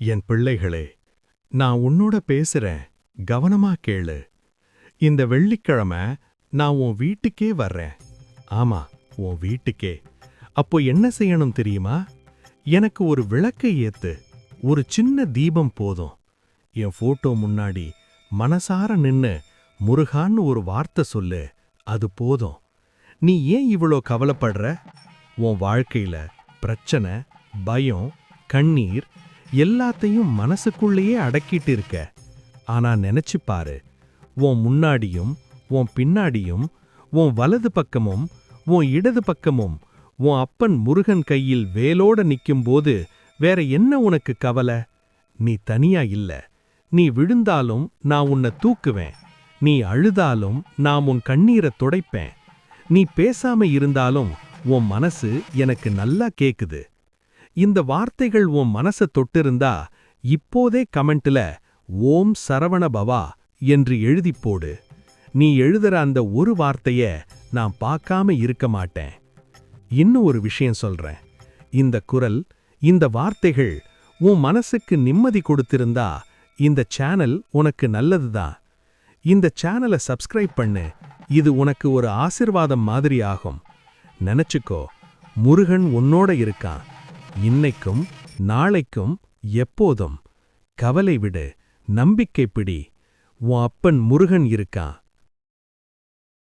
என் பிள்ளைகளே, நான் உன்னோட பேசுறேன், கவனமா கேளு. இந்த வெள்ளிக்கிழமை நான் உன் வீட்டுக்கே வர்றேன். ஆமா, உன் வீட்டுக்கே. அப்போ என்ன செய்யணும் தெரியுமா? எனக்கு ஒரு விளக்கை ஏத்து, ஒரு சின்ன தீபம் போதும். என் போட்டோ முன்னாடி மனசார நின்னு முருகான்னு ஒரு வார்த்தை சொல்லு, அது போதும். நீ ஏன் இவ்வளோ கவலைப்படுற? உன் வாழ்க்கையில பிரச்சனை, பயம், கண்ணீர் எல்லாத்தையும் மனசுக்குள்ளேயே அடக்கிட்டு இருக்க. ஆனா நினைச்சு பாரு, உன் முன்னாடியும் உன் பின்னாடியும் உன் வலது பக்கமும் உன் இடது பக்கமும் உன் அப்பன் முருகன் கையில் வேலோட நிக்கும்போது வேற என்ன உனக்கு கவலை? நீ தனியா இல்ல. நீ விழுந்தாலும் நான் உன்னை தூக்குவேன். நீ அழுதாலும் நான் உன் கண்ணீரை துடைப்பேன். நீ பேசாம இருந்தாலும் உன் மனசு எனக்கு நல்லா கேக்குது. இந்த வார்த்தைகள் உன் மனச தொட்டிருந்தா இப்போதே கமெண்ட்ல ஓம் சரவண பவா என்று எழுதிப் போடு. நீ எழுதுற அந்த ஒரு வார்த்தைய நான் பார்க்காம இருக்க மாட்டேன். இன்னும் ஒரு விஷயம் சொல்றேன். இந்த குரல், இந்த வார்த்தைகள் உன் மனசுக்கு நிம்மதி கொடுத்திருந்தா இந்த சேனல் உனக்கு நல்லதுதான். இந்த சேனலை சப்ஸ்கிரைப் பண்ணு. இது உனக்கு ஒரு ஆசிர்வாதம் மாதிரி ஆகும். நினைச்சுக்கோ, முருகன் உன்னோட இருக்கான். இன்னைக்கும் நாளைக்கும் எப்போதும். கவலை விடு, நம்பிக்கை பிடி. உன் அப்பன் முருகன் இருக்கான்.